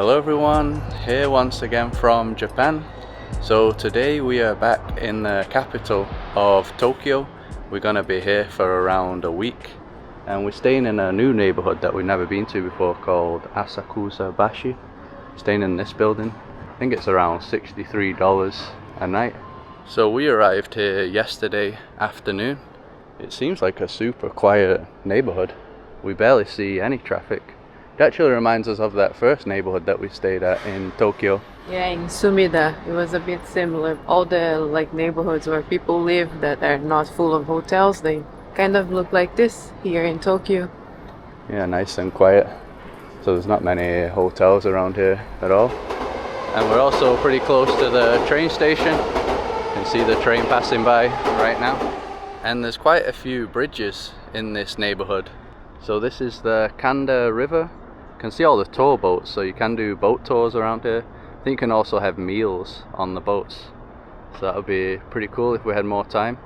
Hello everyone, here once again from Japan. So today we are back in the capital of Tokyo. We're gonna be here for around a week and we're staying in a new neighborhood that we've never been to before called Asakusa Bashi. Staying in this building. I think it's around $63 a night. So we arrived here yesterday afternoon. It seems like a super quiet neighborhood. We barely see any traffic. It actually reminds us of that first neighborhood that we stayed at in Tokyo. Yeah, in Sumida, it was a bit similar. All the neighborhoods where people live that are not full of hotels, they kind of look like this here in Tokyo. Yeah, nice and quiet. So there's not many hotels around here at all. And we're also pretty close to the train station. You can see the train passing by right now. And there's quite a few bridges in this neighborhood. So this is the Kanda River. You can see all the tour boats, so you can do boat tours around here. I think you can also have meals on the boats. So that would be pretty cool if we had more time.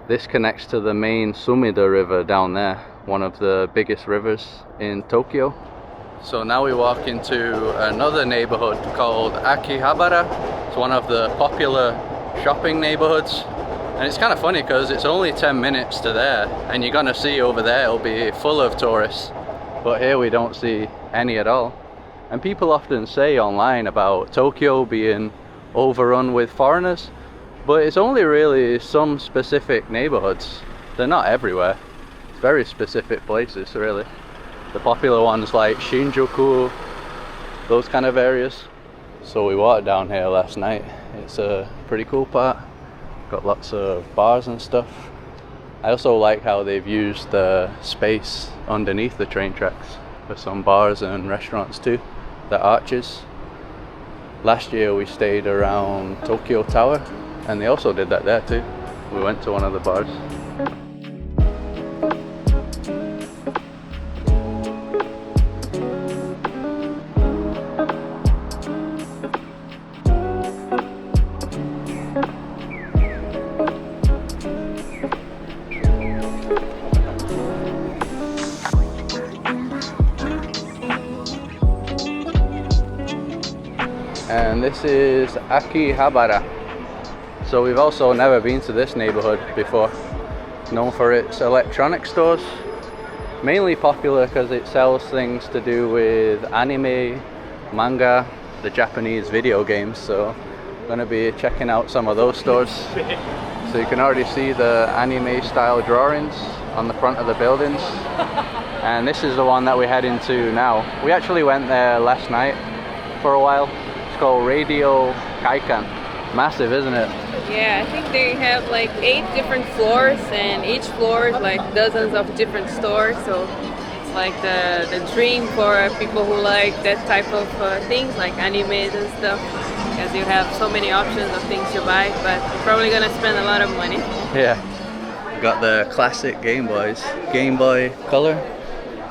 This connects to the main Sumida River down there, one of the biggest rivers in Tokyo. So now we walk into another neighborhood called Akihabara. It's one of the popular shopping neighborhoods. And it's kind of funny because it's only 10 minutes to there, and you're gonna see over there it'll be full of tourists. But here we don't see any at all. And people often say online about Tokyo being overrun with foreigners, but it's only really some specific neighborhoods. They're not everywhere. It's very specific places, really. The popular ones like Shinjuku, those kind of areas. So we walked down here last night. It's a pretty cool part. Got lots of bars and stuff. I also like how they've used the space underneath the train tracks for some bars and restaurants too, the arches. Last year we stayed around Tokyo Tower and they also did that there too. We went to one of the bars. And this is Akihabara. So we've also never been to this neighborhood before. Known for its electronic stores. Mainly popular because it sells things to do with anime, manga, the Japanese video games. So I'm going to be checking out some of those stores. So you can already see the anime style drawings on the front of the buildings. And this is the one that we head into now. We actually went there last night for a while. Called Radio Kaikan. Massive, isn't it? Yeah, I think they have 8 different floors, and each floor is dozens of different stores. So it's like the dream for people who like that type of things, like animes and stuff, because you have so many options of things to buy, but you're probably gonna spend a lot of money. Yeah. Got the classic Game Boys. Game Boy Color.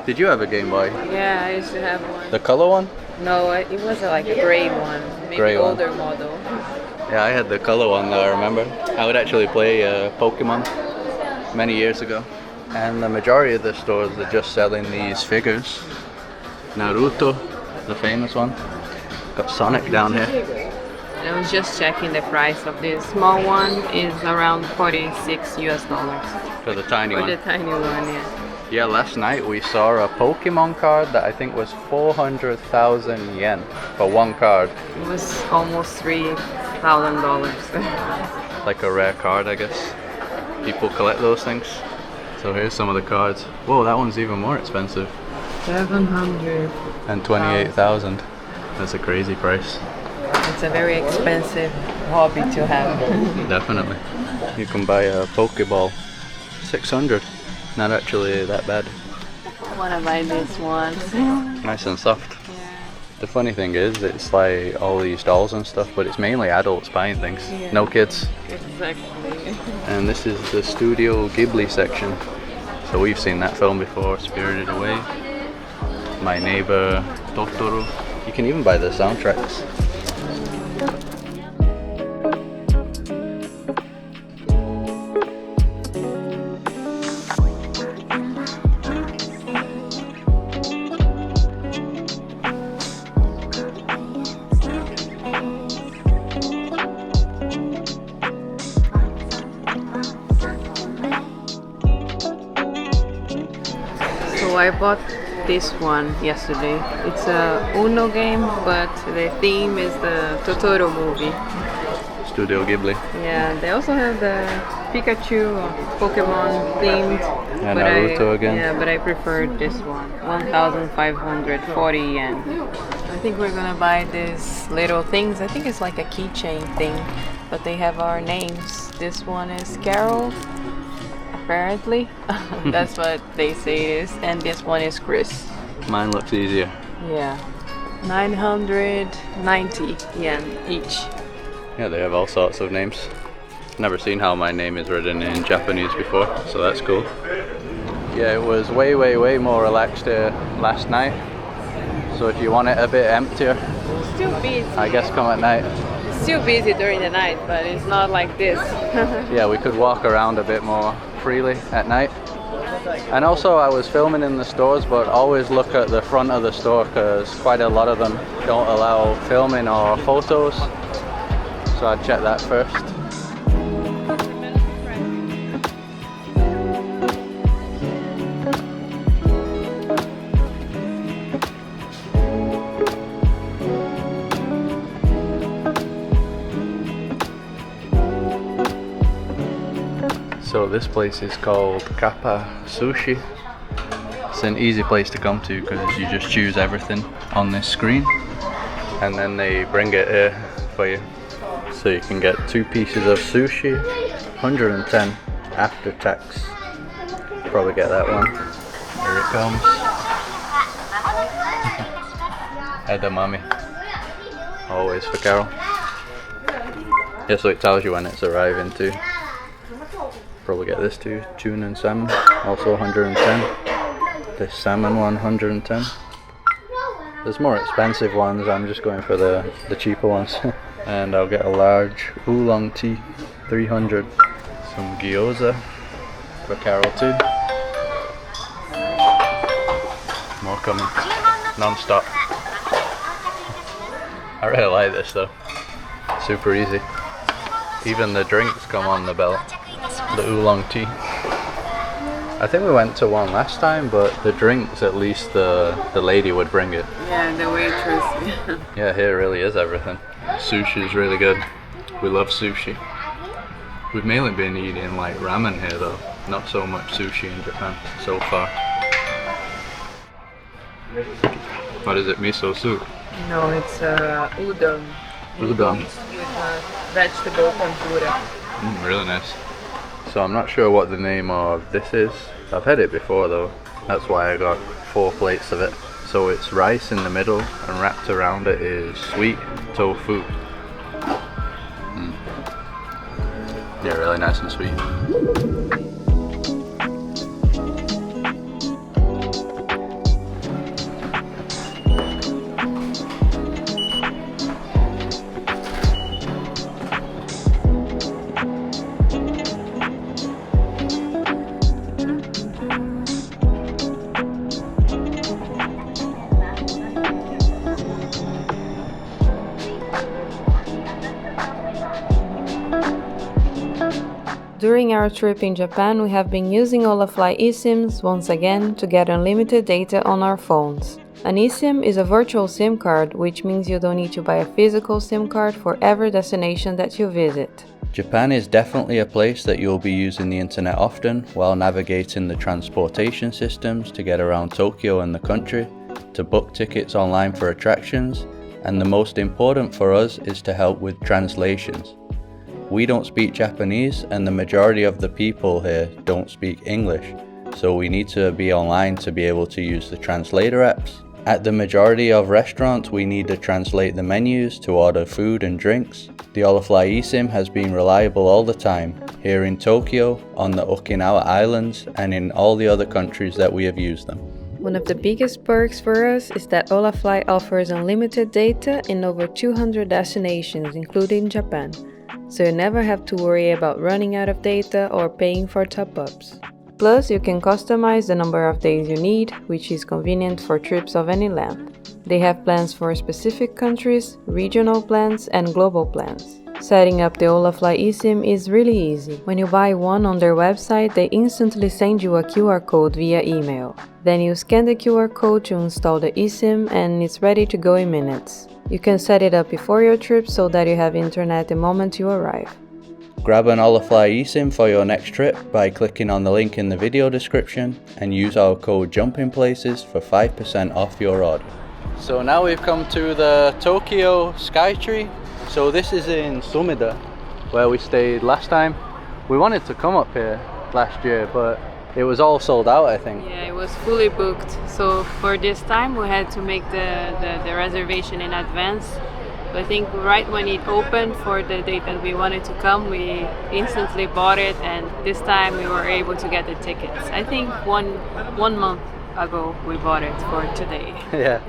Did you have a Game Boy? Yeah, I used to have one. The color one? No, it was a gray one, maybe gray older one. model. Yeah, I had the color one though, I remember. I would actually play Pokemon many years ago. And the majority of the stores are just selling these figures. Naruto, the famous one. Got Sonic down here. I was just checking the price of this small one is around $46 US. For the tiny one? For the tiny one, yeah. Yeah, last night we saw a Pokemon card that I think was 400,000 yen for one card. It was almost $3,000. Like a rare card, I guess. People collect those things. So here's some of the cards. Whoa, that one's even more expensive. 700. And 28,000. That's a crazy price. It's a very expensive hobby to have. Definitely. You can buy a Pokeball. 600. Not actually that bad. I want to buy this one. Nice and soft. Yeah. The funny thing is, it's like all these dolls and stuff, but it's mainly adults buying things. Yeah. No kids. Exactly. And this is the Studio Ghibli section. So we've seen that film before, Spirited Away, My Neighbor Totoro. You can even buy the soundtracks. I bought this one yesterday. It's a Uno game, but the theme is the Totoro movie. Studio Ghibli. Yeah, they also have the Pikachu or Pokemon themed. And Naruto again. Yeah, but I preferred this one. 1,540 yen. I think we're gonna buy these little things. I think it's like a keychain thing, but they have our names. This one is Carol, apparently. That's what they say it is. And this one is Chris. Mine looks easier. Yeah. 990 yen each. Yeah, they have all sorts of names. Never seen how my name is written in Japanese before, so that's cool. Yeah, it was way more relaxed here last night. So if you want it a bit emptier, Still busy. I guess come at night. Still busy during the night, but it's not like this. Yeah, we could walk around a bit more freely at night. And also I was filming in the stores, but always look at the front of the store because quite a lot of them don't allow filming or photos. So I'd check that first. So this place is called Kappa Sushi. It's an easy place to come to because you just choose everything on this screen and then they bring it here for you. So you can get 2 pieces of sushi, 110 after tax. Probably get that one. Here it comes. Edamame. Always for Carol. Yeah, so it tells you when it's arriving too. Probably get this too, tuna and salmon, also 110. This salmon one, 110. There's more expensive ones, I'm just going for the cheaper ones. And I'll get a large oolong tea, 300. Some gyoza for Carol too. More coming, non-stop. I really like this though, super easy. Even the drinks come on the belt, the oolong tea. I think we went to one last time, but the drinks, at least the lady would bring it. Yeah, the waitress. Yeah, here really is everything. Sushi is really good. We love sushi. We've mainly been eating like ramen here though, not so much sushi in Japan so far. What is it, miso soup? No, it's udon. Udon. With vegetable tempura. Really nice. So I'm not sure what the name of this is. I've had it before though. That's why I got 4 plates of it. So it's rice in the middle and wrapped around it is sweet tofu. Yeah, really nice and sweet. During our trip in Japan, we have been using Olafly eSIMs once again to get unlimited data on our phones. An eSIM is a virtual SIM card, which means you don't need to buy a physical SIM card for every destination that you visit. Japan is definitely a place that you'll be using the internet often while navigating the transportation systems to get around Tokyo and the country, to book tickets online for attractions, and the most important for us is to help with translations. We don't speak Japanese and the majority of the people here don't speak English, so we need to be online to be able to use the translator apps. At the majority of restaurants, we need to translate the menus to order food and drinks. The Olafly eSIM has been reliable all the time, here in Tokyo, on the Okinawa Islands, and in all the other countries that we have used them. One of the biggest perks for us is that Olafly offers unlimited data in over 200 destinations, including Japan. So you never have to worry about running out of data or paying for top-ups. Plus, you can customize the number of days you need, which is convenient for trips of any length. They have plans for specific countries, regional plans, and global plans. Setting up the Olafly eSIM is really easy. When you buy one on their website, they instantly send you a QR code via email. Then you scan the QR code to install the eSIM and it's ready to go in minutes. You can set it up before your trip so that you have internet the moment you arrive. Grab an Olafly eSIM for your next trip by clicking on the link in the video description and use our code JUMPINGPLACES for 5% off your order. So now we've come to the Tokyo Skytree. So this is in Sumida, where we stayed last time. We wanted to come up here last year, but it was all sold out, I think. Yeah, it was fully booked. So for this time, we had to make the reservation in advance. But I think right when it opened for the date that we wanted to come, we instantly bought it, and this time we were able to get the tickets. I think one month ago we bought it for today. Yeah,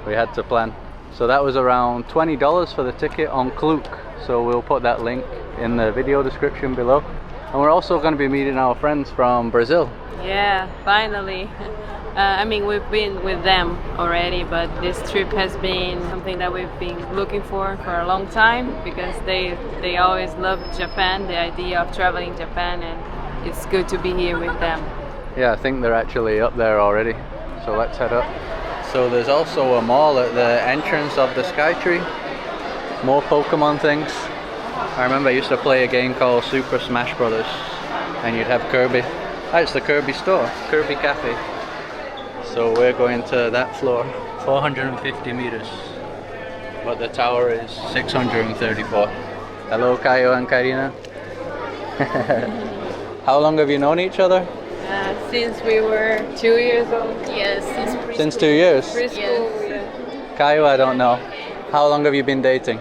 we had to plan. So that was around $20 for the ticket on Klook. So we'll put that link in the video description below. And we're also going to be meeting our friends from Brazil. Yeah, finally. I mean, we've been with them already, but this trip has been something that we've been looking for a long time, because they always loved Japan, the idea of traveling Japan, and it's good to be here with them. Yeah, I think they're actually up there already. So let's head up. So there's also a mall at the entrance of the Skytree. More Pokemon things. I remember I used to play a game called Super Smash Brothers, and you'd have Kirby. Ah, it's the Kirby store, Kirby Cafe. So we're going to that floor, 450 meters. But the tower is 634. Hello, Kayo and Karina. How long have you known each other? Since we were 2 years old. Yes, Since 2 years? Preschool. Kayo, I don't know. How long have you been dating?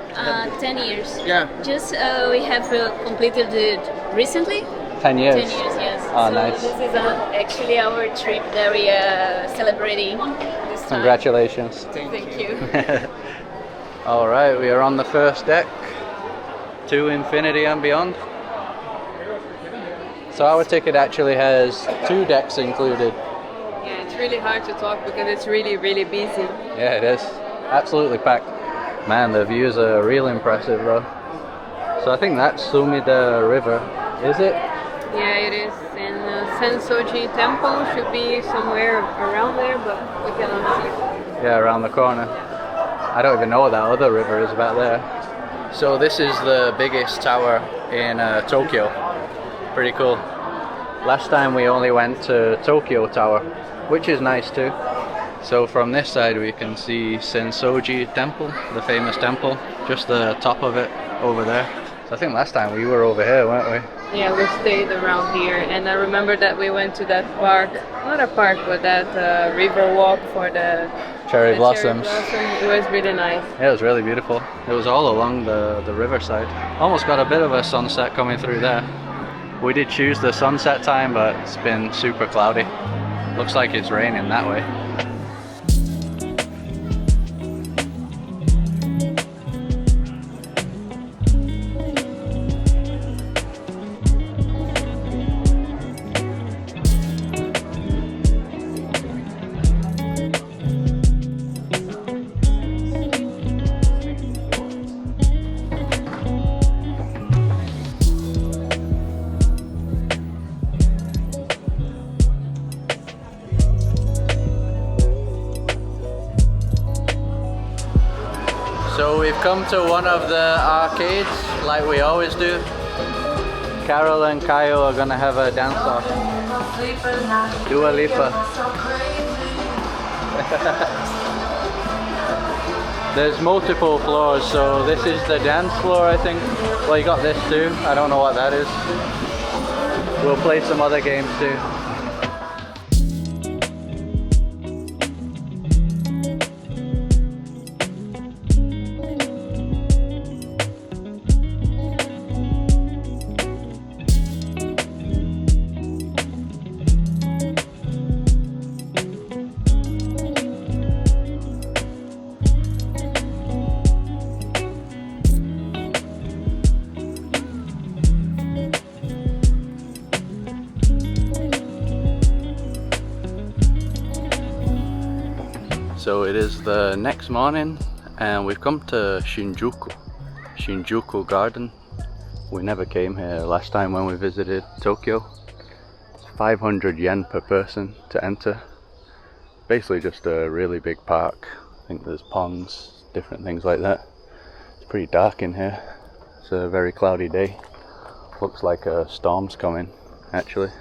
10 years. Yeah. Just we have completed it recently. 10 years. 10 years, yes. Oh, so nice. This is actually our trip that we are celebrating this time. Congratulations. Thank you. All right, we are on the first deck to infinity and beyond. So our ticket actually has 2 decks included. Yeah, it's really hard to talk because it's really, really busy. Yeah, it is. Absolutely packed. Man, the views are real impressive though. So I think that's Sumida River, is it? Yeah, it is. And Sensoji Temple should be somewhere around there, but we cannot see. Yeah, around the corner. I don't even know what that other river is back there. So this is the biggest tower in Tokyo. Pretty cool. Last time we only went to Tokyo Tower, which is nice too. So from this side we can see Sensoji Temple, the famous temple, just the top of it over there. So I think last time we were over here, weren't we? Yeah, we stayed around here, and I remember that we went to that park, not a park, but that river walk for the Cherry blossoms. It was really nice. Yeah, it was really beautiful. It was all along the riverside. Almost got a bit of a sunset coming through there. We did choose the sunset time, but it's been super cloudy. Looks like it's raining that way. So we've come to one of the arcades, like we always do. Carol and Kayo are gonna have a dance off. Dua Lipa. There's multiple floors, so this is the dance floor, I think. Well, you got this too. I don't know what that is. We'll play some other games too. So it is the next morning and we've come to Shinjuku Garden. We never came here last time when we visited Tokyo. It's 500 yen per person to enter. Basically just a really big park. I think there's ponds, different things like that. It's pretty dark in here. It's a very cloudy day. Looks like a storm's coming, actually.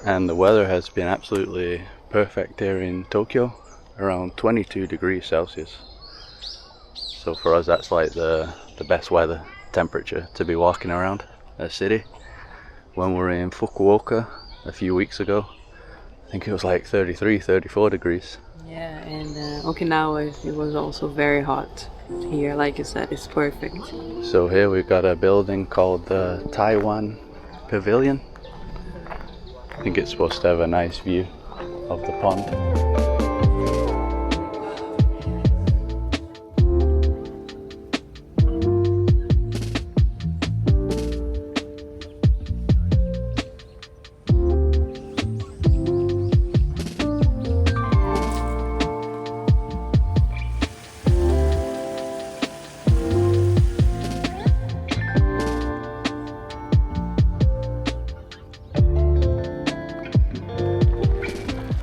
And the weather has been absolutely perfect here in Tokyo, around 22 degrees Celsius. So for us that's like the best weather temperature to be walking around a city. When we were in Fukuoka a few weeks ago, I think it was like 33, 34 degrees. Yeah, and Okinawa, it was also very hot. Here, like you said, it's perfect. So here we've got a building called the Taiwan Pavilion. I think it's supposed to have a nice view of the pond.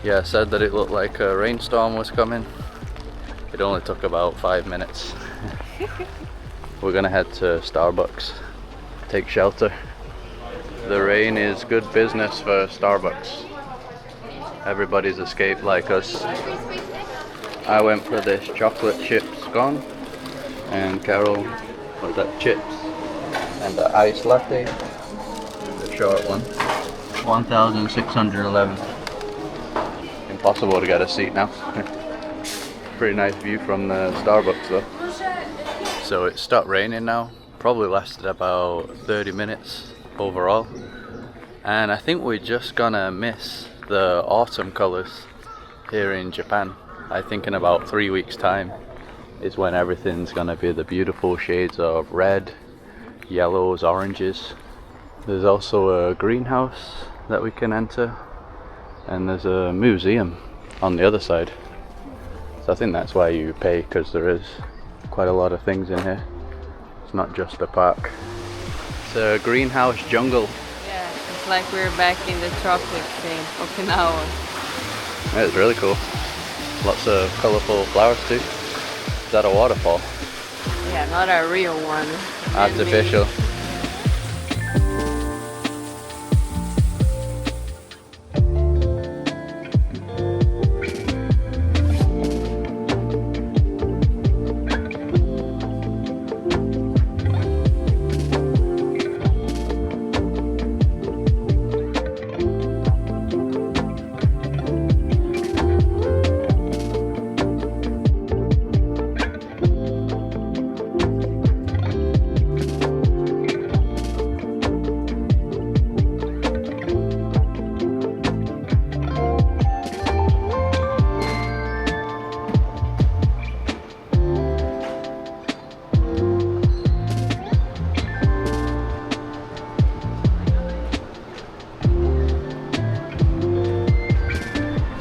Yeah, I said that it looked like a rainstorm was coming. It only took about 5 minutes. We're gonna head to Starbucks, take shelter. The rain is good business for Starbucks. Everybody's escaped like us. I went for this chocolate chip scone, and Carol was that chips and the iced latte, the short one, 1,611. Impossible to get a seat now. Pretty nice view from the Starbucks though. So it stopped raining now, probably lasted about 30 minutes overall, and I think we're just gonna miss the autumn colors here in Japan. I think in about 3 weeks time is when everything's gonna be the beautiful shades of red, yellows, oranges. There's also a greenhouse that we can enter, and there's a museum on the other side. So I think that's why you pay, because there is quite a lot of things in here. It's not just a park. It's a greenhouse jungle. Yeah, it's like we're back in the tropics in Okinawa. Yeah, it's really cool. Lots of colourful flowers too. Is that a waterfall? Yeah, not a real one. Artificial.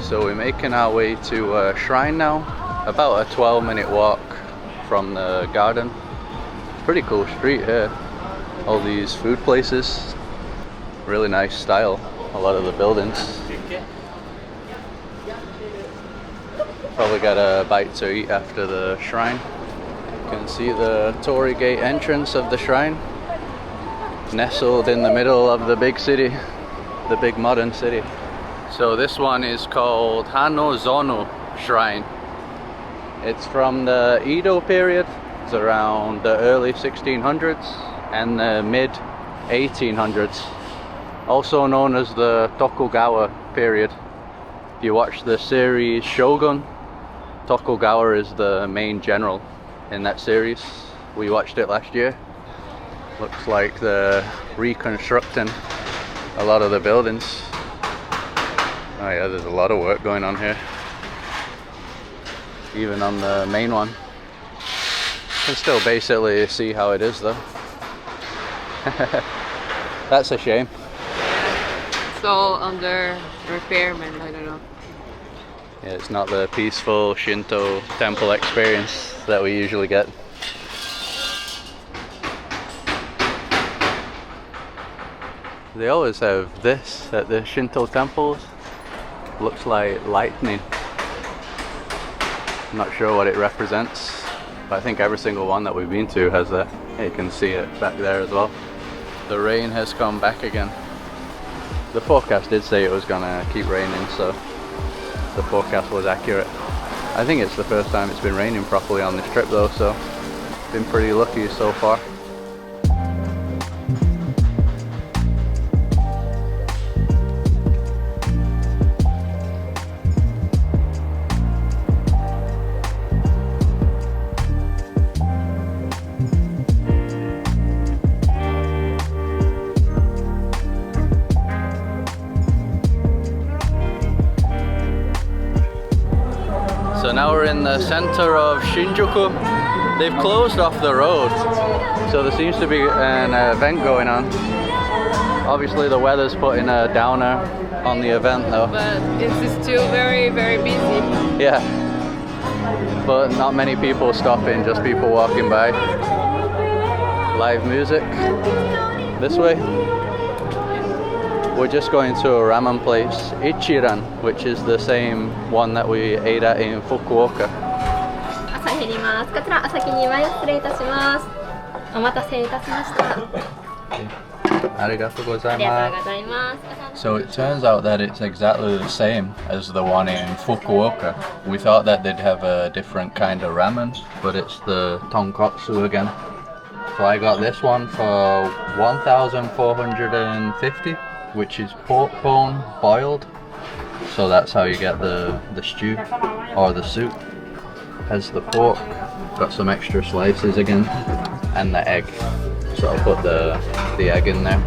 So we're making our way to a shrine now, about a 12-minute walk from the garden. Pretty cool street here, all these food places, really nice style, a lot of the buildings. Probably got a bite to eat after the shrine. You can see the Torii Gate entrance of the shrine, nestled in the middle of the big city, the big modern city. So this one is called Hanozono Shrine. It's from the Edo period. It's around the early 1600s and the mid 1800s. Also known as the Tokugawa period. If you watch the series Shogun, Tokugawa is the main general in that series. We watched it last year. Looks like they're reconstructing a lot of the buildings. Oh yeah, there's a lot of work going on here. Even on the main one. You can still basically see how it is though. That's a shame. It's all under repairment, I don't know. Yeah, it's not the peaceful Shinto temple experience that we usually get. They always have this at the Shinto temples. Looks like lightning. I'm not sure what it represents, but I think every single one that we've been to has that. You can see it back there as well. The rain has come back again. The forecast did say it was gonna keep raining, so the forecast was accurate. I think it's the first time it's been raining properly on this trip though, so been pretty lucky so far. So now we're in the center of Shinjuku. They've closed off the road, so there seems to be an event going on. Obviously the weather's putting a downer on the event though. But it's still very, very busy. Yeah, but not many people stopping, just people walking by. Live music this way. We're just going to a ramen place, Ichiran, which is the same one that we ate at in Fukuoka. 朝減ります。こちらお先に前失礼いたします。お待たせいたしました。Arigatou ありがとうございgozaimasu. ます。 So it turns out that it's exactly the same as the one in Fukuoka. We thought that they'd have a different kind of ramen, but it's the tonkotsu again. So I got this one for 1,450, which is pork bone boiled. So that's how you get the stew or the soup. Has the pork, got some extra slices again, and the egg. So I'll put the egg in there.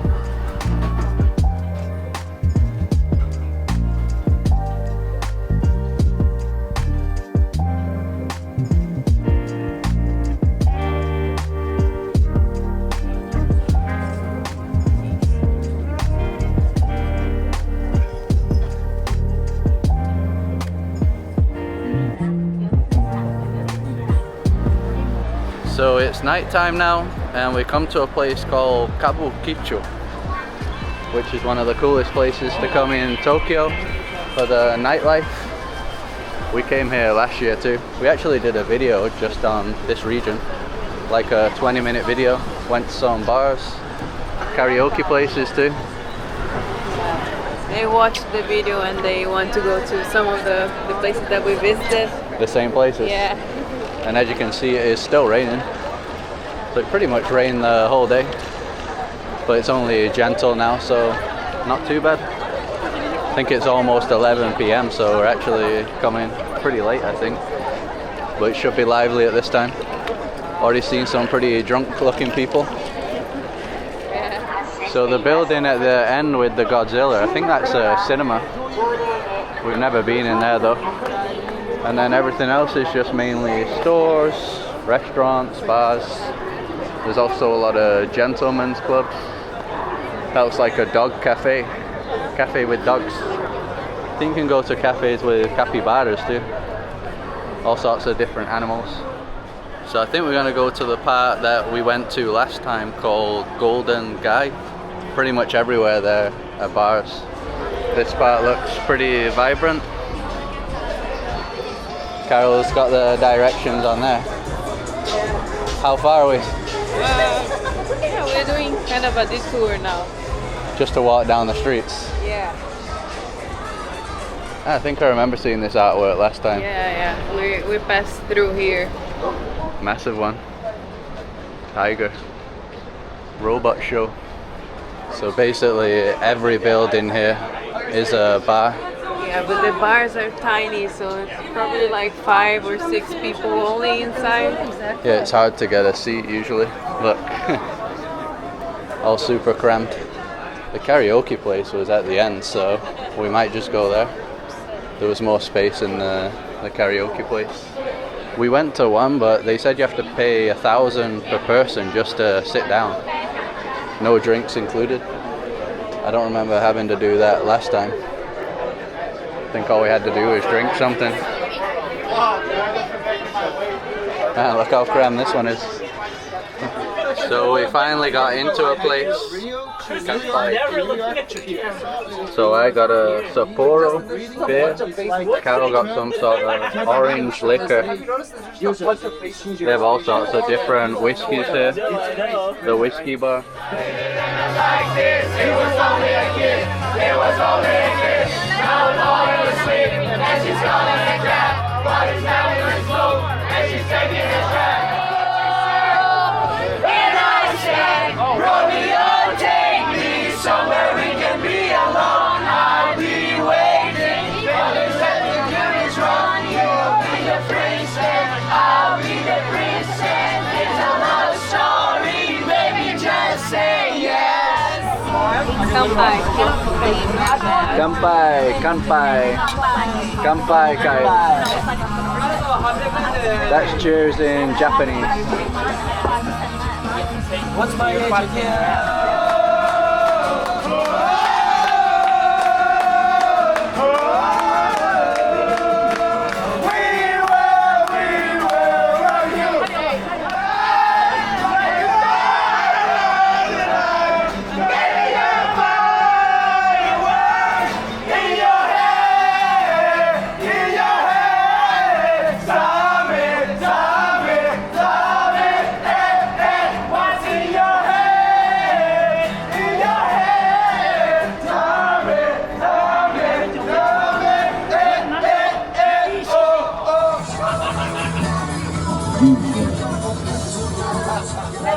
So it's nighttime now, and we come to a place called Kabukicho, which is one of the coolest places to come in Tokyo for the nightlife. We came here last year too. We actually did a video just on this region, like a 20-minute video. Went to some bars, karaoke places too. They watched the video and they want to go to some of the places that we visited. The same places. Yeah. And as you can see, it is still raining. So it pretty much rained the whole day, but it's only gentle now, so not too bad. I think it's almost 11 p.m, so we're actually coming pretty late, I think. But it should be lively at this time. Already seen some pretty drunk looking people. Yeah. So the building at the end with the Godzilla, I think that's a cinema. We've never been in there though. And then everything else is just mainly stores, restaurants, bars. There's also a lot of gentlemen's clubs. That looks like a dog cafe with dogs. I think you can go to cafes with capybaras too. All sorts of different animals. So I think we're gonna go to the part that we went to last time called Golden Gai. Pretty much everywhere there are bars. This part looks pretty vibrant. Carol's got the directions on there. How far are we? Yeah, we're doing kind of a detour now. Just to walk down the streets. Yeah. I think I remember seeing this artwork last time. Yeah. We passed through here. Massive one. Tiger. Robot show. So basically every building here is a bar. Yeah, but the bars are tiny, so it's probably like 5 or 6 people only inside. Yeah, it's hard to get a seat usually. Look. All super cramped. The karaoke place was at the end, so we might just go there. There was more space in the karaoke place. We went to one, but they said you have to pay 1,000 per person just to sit down. No drinks included. I don't remember having to do that last time. I think all we had to do was drink something. Ah, look how crammed this one is. So we finally got into a place. So I got a Sapporo beer. Carol got some sort of orange liquor. They have all sorts of different whiskies here. The whiskey bar. Kanpai. Kanpai, kanpai, kanpai, kai. That's cheers in Japanese. What's my age again?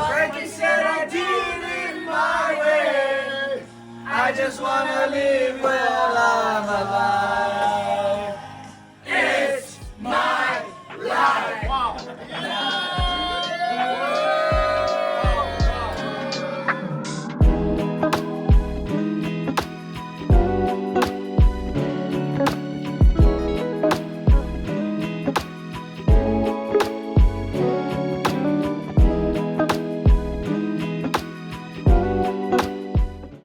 Frankie said I did it my way. I just wanna live well, I'm alive.